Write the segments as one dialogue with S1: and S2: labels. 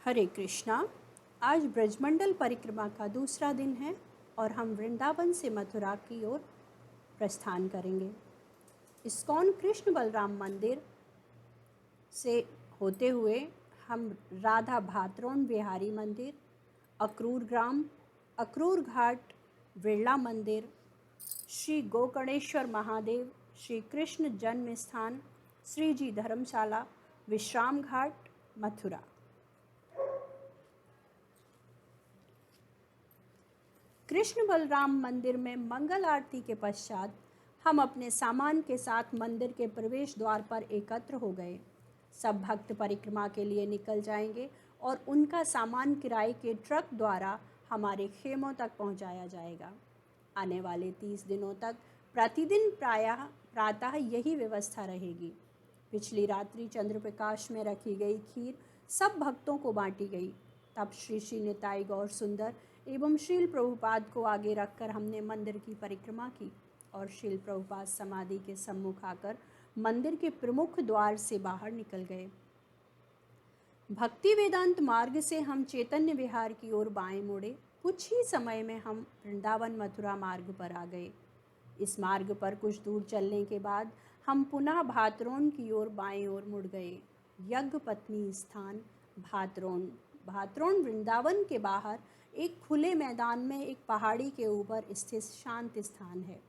S1: हरे कृष्णा। आज ब्रजमंडल परिक्रमा का दूसरा दिन है और हम वृंदावन से मथुरा की ओर प्रस्थान करेंगे। इस्कॉन कृष्ण बलराम मंदिर से होते हुए हम राधा भात्रोन बिहारी मंदिर, अक्रूर ग्राम, अक्रूर घाट, बिरला मंदिर, श्री गोकर्णेश्वर महादेव, श्री कृष्ण जन्म स्थान, श्री जी धर्मशाला, विश्राम घाट, मथुरा। कृष्ण बलराम मंदिर में मंगल आरती के पश्चात हम अपने सामान के साथ मंदिर के प्रवेश द्वार पर एकत्र हो गए। सब भक्त परिक्रमा के लिए निकल जाएंगे और उनका सामान किराए के ट्रक द्वारा हमारे खेमों तक पहुंचाया जाएगा। आने वाले 30 दिनों तक प्रतिदिन प्रातः यही व्यवस्था रहेगी। पिछली रात्रि चंद्र प्रकाश में रखी गई खीर सब भक्तों को बांटी गई। तब श्री श्री निताई गौर सुंदर एवं श्रील प्रभुपाद को आगे रखकर हमने मंदिर की परिक्रमा की और श्रील प्रभुपाद समाधि के सम्मुख आकर मंदिर के प्रमुख द्वार से बाहर निकल गए। भक्ति वेदांत मार्ग से हम चैतन्य विहार की ओर बाएं मुड़े। कुछ ही समय में हम वृंदावन मथुरा मार्ग पर आ गए। इस मार्ग पर कुछ दूर चलने के बाद हम पुनः भात्रोन की ओर बाएं ओर मुड़ गए। यज्ञ पत्नी स्थान भात्रोन वृंदावन के बाहर एक खुले मैदान में एक पहाड़ी के ऊपर स्थित शांत स्थान है।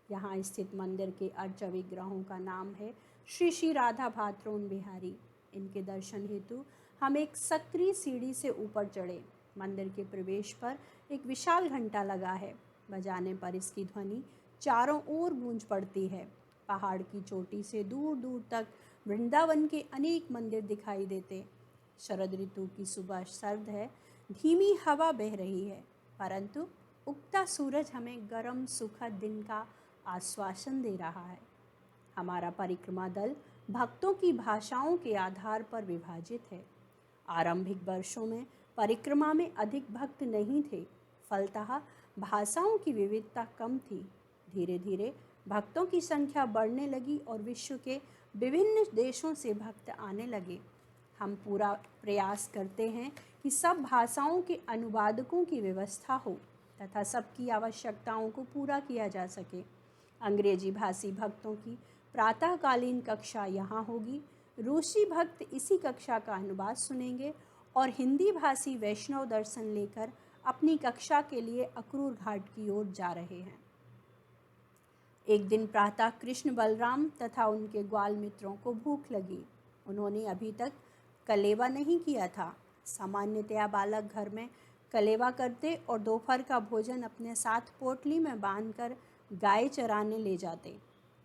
S1: यहाँ स्थित मंदिर के अर्च विग्रहों का नाम है श्री श्री राधा भात्रोन बिहारी। इनके दर्शन हेतु हम एक सक्रिय सीढ़ी से ऊपर चढ़े। मंदिर के प्रवेश पर एक विशाल घंटा लगा है। बजाने पर इसकी ध्वनि चारों ओर गूंज पड़ती है। पहाड़ की चोटी से दूर दूर तक वृंदावन के अनेक मंदिर दिखाई देते। शरद ऋतु की सुबह सर्द है, धीमी हवा बह रही है, परंतु उगता सूरज हमें गर्म सुखद दिन का आश्वासन दे रहा है। हमारा परिक्रमा दल भक्तों की भाषाओं के आधार पर विभाजित है। आरंभिक वर्षों में परिक्रमा में अधिक भक्त नहीं थे, फलतः भाषाओं की विविधता कम थी। धीरे धीरे भक्तों की संख्या बढ़ने लगी और विश्व के विभिन्न देशों से भक्त आने लगे। हम पूरा प्रयास करते हैं कि सब भाषाओं के अनुवादकों की व्यवस्था हो तथा सबकी आवश्यकताओं को पूरा किया जा सके। अंग्रेजी भाषी भक्तों की प्रातःकालीन कक्षा यहाँ होगी। रूसी भक्त इसी कक्षा का अनुवाद सुनेंगे और हिंदी भाषी वैष्णव दर्शन लेकर अपनी कक्षा के लिए अक्रूर घाट की ओर जा रहे हैं। एक दिन प्रातः कृष्ण बलराम तथा उनके ग्वाल मित्रों को भूख लगी। उन्होंने अभी तक कलेवा नहीं किया था। सामान्यतया बालक घर में कलेवा करते और दोपहर का भोजन अपने साथ पोटली में बांधकर गाय चराने ले जाते,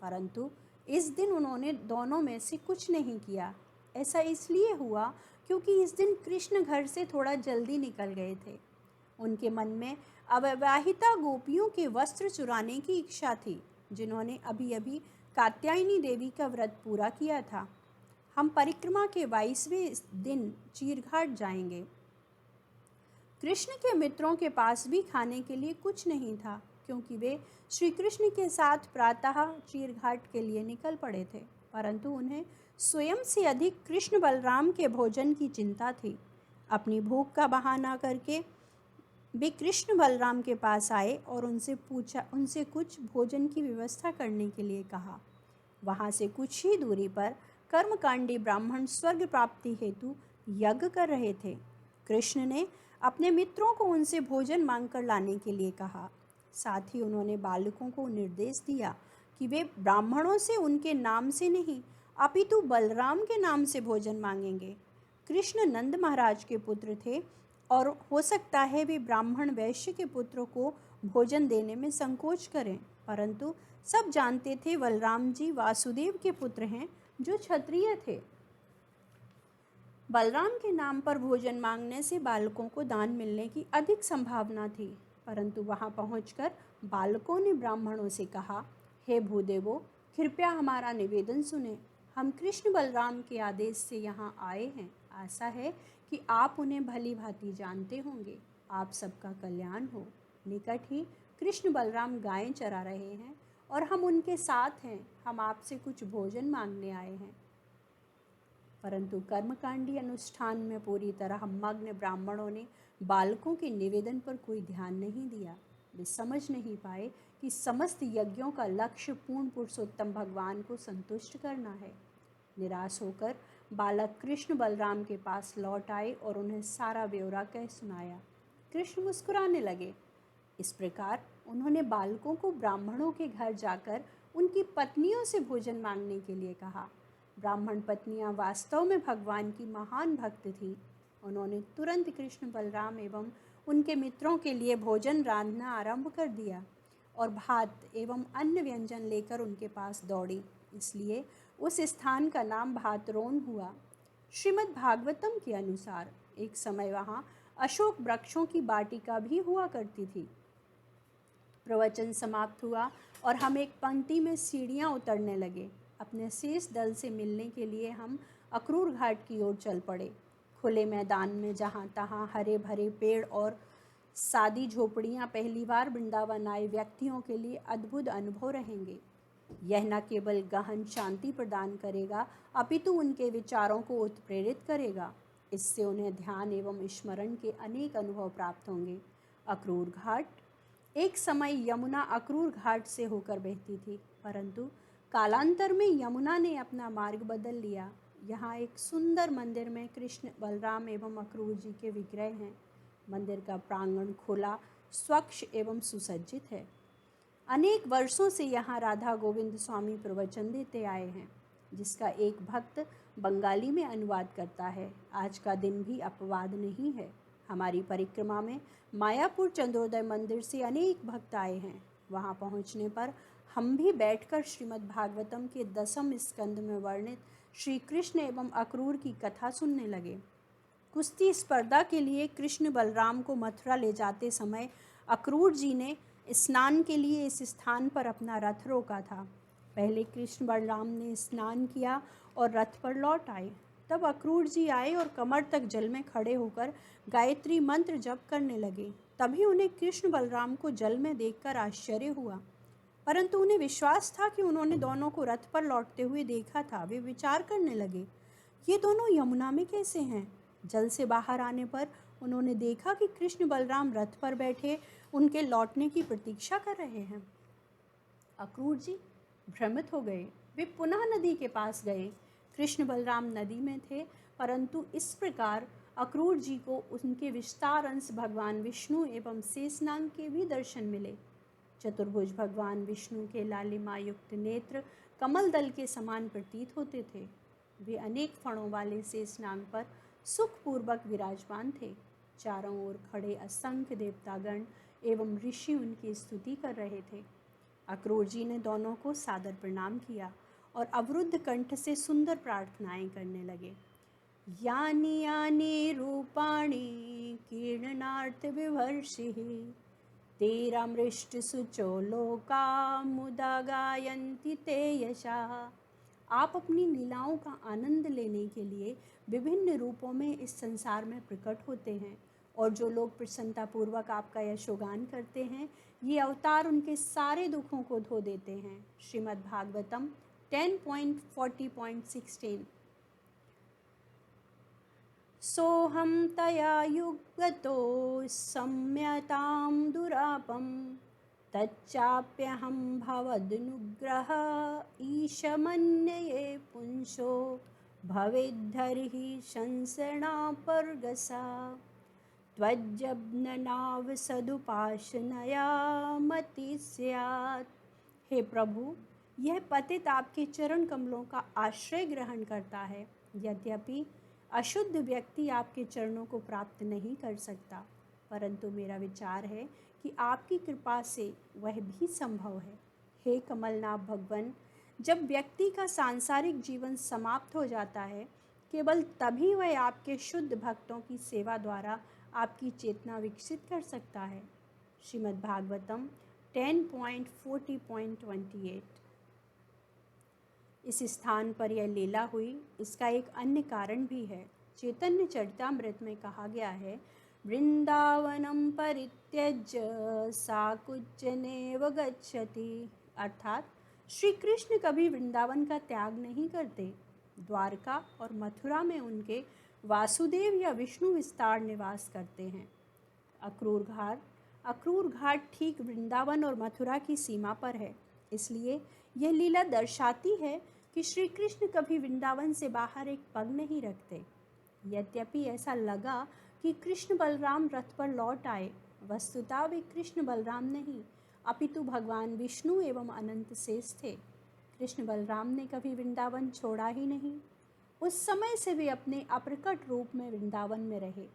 S1: परंतु इस दिन उन्होंने दोनों में से कुछ नहीं किया। ऐसा इसलिए हुआ क्योंकि इस दिन कृष्ण घर से थोड़ा जल्दी निकल गए थे। उनके मन में अविवाहिता गोपियों के वस्त्र चुराने की इच्छा थी, जिन्होंने अभी अभी कात्यायनी देवी का व्रत पूरा किया था। हम परिक्रमा के 22वें दिन चीरघाट जाएंगे। कृष्ण के मित्रों के पास भी खाने के लिए कुछ नहीं था, क्योंकि वे श्री कृष्ण के साथ प्रातः चीरघाट के लिए निकल पड़े थे, परंतु उन्हें स्वयं से अधिक कृष्ण बलराम के भोजन की चिंता थी। अपनी भूख का बहाना करके वे कृष्ण बलराम के पास आए और उनसे कुछ भोजन की व्यवस्था करने के लिए कहा। वहाँ से कुछ ही दूरी पर कर्मकांडी ब्राह्मण स्वर्ग प्राप्ति हेतु यज्ञ कर रहे थे। कृष्ण ने अपने मित्रों को उनसे भोजन मांगकर लाने के लिए कहा। साथ ही उन्होंने बालकों को निर्देश दिया कि वे ब्राह्मणों से उनके नाम से नहीं अपितु बलराम के नाम से भोजन मांगेंगे। कृष्ण नंद महाराज के पुत्र थे और हो सकता है वे ब्राह्मण वैश्य के पुत्र को भोजन देने में संकोच करें, परंतु सब जानते थे बलराम जी वासुदेव के पुत्र हैं जो क्षत्रिय थे। बलराम के नाम पर भोजन मांगने से बालकों को दान मिलने की अधिक संभावना थी, परंतु वहां पहुंचकर बालकों ने ब्राह्मणों से कहा, हे भूदेवो, कृपया हमारा निवेदन सुने। हम कृष्ण बलराम के आदेश से यहाँ आए हैं। आशा है कि आप उन्हें भली भांति जानते होंगे। आप सबका कल्याण हो। निकट ही कृष्ण बलराम गायें चरा रहे हैं और हम उनके साथ हैं। हम आपसे कुछ भोजन मांगने आए हैं। परंतु कर्मकांडी अनुष्ठान में पूरी तरह मग्न ब्राह्मणों ने बालकों के निवेदन पर कोई ध्यान नहीं दिया। वे समझ नहीं पाए कि समस्त यज्ञों का लक्ष्य पूर्ण पुरुषोत्तम भगवान को संतुष्ट करना है। निराश होकर बालक कृष्ण बलराम के पास लौट आए और उन्हें सारा ब्यौरा कह सुनाया। कृष्ण मुस्कुराने लगे। इस प्रकार उन्होंने बालकों को ब्राह्मणों के घर जाकर उनकी पत्नियों से भोजन मांगने के लिए कहा। ब्राह्मण पत्नियां वास्तव में भगवान की महान भक्त थीं। उन्होंने तुरंत कृष्ण बलराम एवं उनके मित्रों के लिए भोजन रांधना आरंभ कर दिया और भात एवं अन्य व्यंजन लेकर उनके पास दौड़ी। इसलिए उस स्थान का नाम भातरोन हुआ। श्रीमद् भागवतम के अनुसार एक समय वहाँ अशोक वृक्षों की वाटिका भी हुआ करती थी। प्रवचन समाप्त हुआ और हम एक पंक्ति में सीढ़ियाँ उतरने लगे। अपने शेष दल से मिलने के लिए हम अक्रूर घाट की ओर चल पड़े। खुले मैदान में जहाँ तहाँ हरे भरे पेड़ और सादी झोपड़ियाँ पहली बार वृंदावन आए व्यक्तियों के लिए अद्भुत अनुभव रहेंगे। यह न केवल गहन शांति प्रदान करेगा अपितु उनके विचारों को उत्प्रेरित करेगा। इससे उन्हें ध्यान एवं स्मरण के अनेक अनुभव प्राप्त होंगे। अक्रूर घाट। एक समय यमुना अक्रूर घाट से होकर बहती थी, परंतु कालांतर में यमुना ने अपना मार्ग बदल लिया। यहाँ एक सुंदर मंदिर में कृष्ण बलराम एवं अक्रूर जी के विग्रह हैं। मंदिर का प्रांगण खुला, स्वच्छ एवं सुसज्जित है। अनेक वर्षों से यहाँ राधा गोविंद स्वामी प्रवचन देते आए हैं, जिसका एक भक्त बंगाली में अनुवाद करता है। आज का दिन भी अपवाद नहीं है। हमारी परिक्रमा में मायापुर चंद्रोदय मंदिर से अनेक भक्त आए हैं। वहाँ पहुँचने पर हम भी बैठकर श्रीमद् भागवतम के 10वें स्कंद में वर्णित श्री कृष्ण एवं अक्रूर की कथा सुनने लगे। कुश्ती स्पर्धा के लिए कृष्ण बलराम को मथुरा ले जाते समय अक्रूर जी ने स्नान के लिए इस स्थान पर अपना रथ रोका था। पहले कृष्ण बलराम ने स्नान किया और रथ पर लौट आए। तब अक्रूर जी आए और कमर तक जल में खड़े होकर गायत्री मंत्र जप करने लगे। तभी उन्हें कृष्ण बलराम को जल में देखकर आश्चर्य हुआ, परंतु उन्हें विश्वास था कि उन्होंने दोनों को रथ पर लौटते हुए देखा था। वे विचार करने लगे, ये दोनों यमुना में कैसे हैं? जल से बाहर आने पर उन्होंने देखा कि कृष्ण बलराम रथ पर बैठे उनके लौटने की प्रतीक्षा कर रहे हैं। अक्रूर जी भ्रमित हो गए। वे पुनः नदी के पास गए। कृष्ण बलराम नदी में थे, परंतु इस प्रकार अक्रूर जी को उनके विस्तार अंश भगवान विष्णु एवं शेषनाग के भी दर्शन मिले। चतुर्भुज भगवान विष्णु के लालिमा युक्त नेत्र कमल दल के समान प्रतीत होते थे। वे अनेक फणों वाले शेषनाग पर सुखपूर्वक विराजमान थे। चारों ओर खड़े असंख्य देवतागण एवं ऋषि उनकी स्तुति कर रहे थे। अक्रूर जी ने दोनों को सादर प्रणाम किया और अवरुद्ध कंठ से सुंदर प्रार्थनाएं करने लगे। यानि यानि रूपाणि कीर्णनार्थ विभर्षिः तेरामृष्ट सुचो लोका मुदा गायन्ति ते यशः। आप अपनी लीलाओं का आनंद लेने के लिए विभिन्न रूपों में इस संसार में प्रकट होते हैं, और जो लोग प्रसन्नतापूर्वक आपका यशोगान करते हैं, ये अवतार उनके सारे दुखों को धो देते हैं। श्रीमद् भागवतम 10.40.16। सोहम तया युगतो सम्यतां दुरापम तच्चाप्यहं भवदनुग्रह ईशमन्यये पुंसो भवेद्धरिहि संसरणापर्गसा त्वज्जब्ननाव सदुपासनया मति स्यात्। हे प्रभु, यह पतित आपके चरण कमलों का आश्रय ग्रहण करता है। यद्यपि अशुद्ध व्यक्ति आपके चरणों को प्राप्त नहीं कर सकता, परंतु मेरा विचार है कि आपकी कृपा से वह भी संभव है। हे कमलनाभ भगवान, जब व्यक्ति का सांसारिक जीवन समाप्त हो जाता है, केवल तभी वह आपके शुद्ध भक्तों की सेवा द्वारा आपकी चेतना विकसित कर सकता है। श्रीमद् भागवतम 10.40.28। इस स्थान पर यह लीला हुई, इसका एक अन्य कारण भी है। चैतन्य चरितामृत में कहा गया है, वृंदावनम परित्यज्य साकुज्जनेव गच्छति, अर्थात श्री कृष्ण कभी वृंदावन का त्याग नहीं करते। द्वारका और मथुरा में उनके वासुदेव या विष्णु विस्तार निवास करते हैं। अक्रूर घाट ठीक वृंदावन और मथुरा की सीमा पर है। इसलिए यह लीला दर्शाती है कि श्री कृष्ण कभी वृंदावन से बाहर एक पग नहीं रखते। यद्यपि ऐसा लगा कि कृष्ण बलराम रथ पर लौट आए, वस्तुतः वे कृष्ण बलराम नहीं अपितु भगवान विष्णु एवं अनंत शेष थे। कृष्ण बलराम ने कभी वृंदावन छोड़ा ही नहीं। उस समय से वे अपने अप्रकट रूप में वृंदावन में रहे।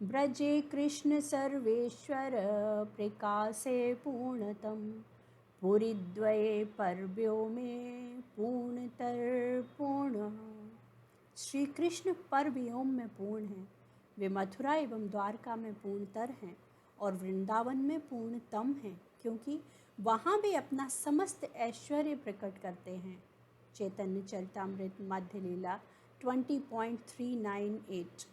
S1: ब्रजे कृष्ण सर्वेश्वर प्रकाशे पूर्णतम, पुरीद्वये परव्यो में पूर्णतर पूर्ण। श्री कृष्ण परव्योम में पूर्ण हैं। वे मथुरा एवं द्वारका में पूर्णतर हैं और वृंदावन में पूर्णतम हैं, क्योंकि वहाँ वे अपना समस्त ऐश्वर्य प्रकट करते हैं। चैतन्य चरितामृत मध्य लीला 20.398।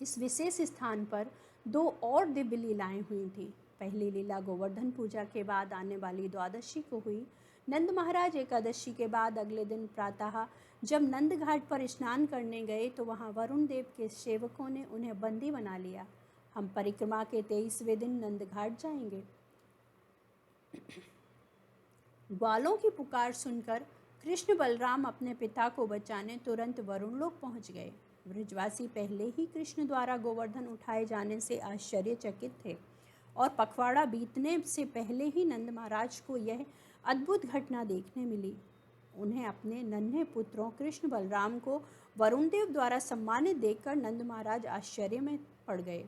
S1: इस विशेष स्थान पर 2 और दिव्य लीलाएं हुई थी। पहली लीला गोवर्धन पूजा के बाद आने वाली द्वादशी को हुई। नंद महाराज एकादशी के बाद अगले दिन प्रातः जब नंद घाट पर स्नान करने गए तो वहां वरुण देव के सेवकों ने उन्हें बंदी बना लिया। हम परिक्रमा के 23वें दिन नंद घाट जाएंगे। ग्वालों की पुकार सुनकर कृष्ण बलराम अपने पिता को बचाने तुरंत वरुण लोक पहुंच गए। ब्रजवासी पहले ही कृष्ण द्वारा गोवर्धन उठाए जाने से आश्चर्यचकित थे और पखवाड़ा बीतने से पहले ही नंद महाराज को यह अद्भुत घटना देखने मिली। उन्हें अपने नन्हे पुत्रों कृष्ण बलराम को वरुण देव द्वारा सम्मानित देखकर नंद महाराज आश्चर्य में पड़ गए।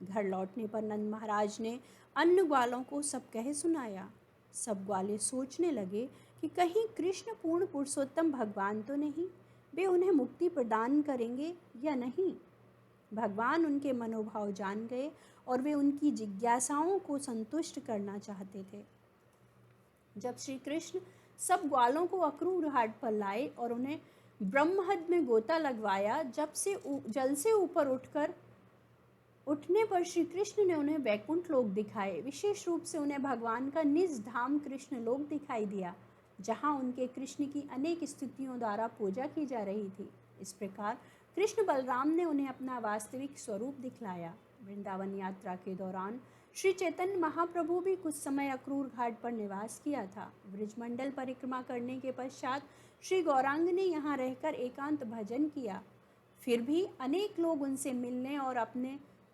S1: घर लौटने पर नंद महाराज ने अन्य ग्वालों को सब कह सुनाया। सब ग्वाले सोचने लगे कि कहीं कृष्ण पूर्ण पुरुषोत्तम भगवान तो नहीं, वे उन्हें मुक्ति प्रदान करेंगे या नहीं। भगवान उनके मनोभाव जान गए और वे उनकी जिज्ञासाओं को संतुष्ट करना चाहते थे। जब श्री कृष्ण सब ग्वालों को अक्रूर घाट पर लाए और उन्हें ब्रह्महद में गोता लगवाया, जल से ऊपर उठने पर श्री कृष्ण ने उन्हें वैकुंठ लोक दिखाए। विशेष रूप से उन्हें भगवान का निज धाम कृष्ण लोक दिखाई दिया, जहां उनके कृष्ण की अनेक स्तुतियों द्वारा पूजा की जा रही थी। इस प्रकार कृष्ण बलराम ने उन्हें अपना वास्तविक स्वरूप दिखलाया। वृंदावन यात्रा के दौरान श्री चैतन्य महाप्रभु भी कुछ समय अक्रूर घाट पर निवास किया था। ब्रजमंडल परिक्रमा करने के पश्चात श्री गौरांग ने यहाँ रहकर एकांत भजन किया। फिर भी अनेक लोग उनसे मिलने और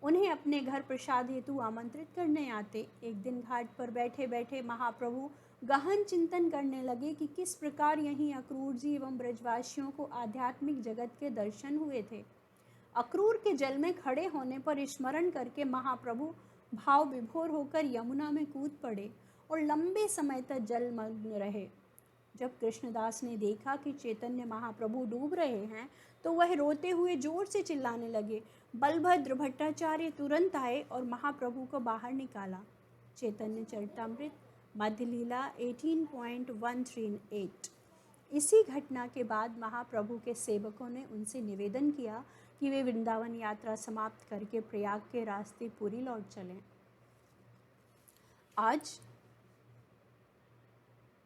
S1: उन्हें अपने घर प्रसाद हेतु आमंत्रित करने आते। एक दिन घाट पर बैठे बैठे महाप्रभु गहन चिंतन करने लगे कि किस प्रकार यहीं अक्रूर जी एवं ब्रजवासियों को आध्यात्मिक जगत के दर्शन हुए थे। अक्रूर के जल में खड़े होने पर स्मरण करके महाप्रभु भाव विभोर होकर यमुना में कूद पड़े और लंबे समय तक जलमग्न रहे। जब कृष्णदास ने देखा कि चैतन्य महाप्रभु डूब रहे हैं तो वह रोते हुए जोर से चिल्लाने लगे। बलभद्र भट्टाचार्य तुरंत आए और महाप्रभु को बाहर निकाला। चैतन्य चरितामृत मध्य लीला 18.138। इसी घटना के बाद महाप्रभु के सेवकों ने उनसे निवेदन किया कि वे वृंदावन यात्रा समाप्त करके प्रयाग के रास्ते पुरी लौट चलें। आज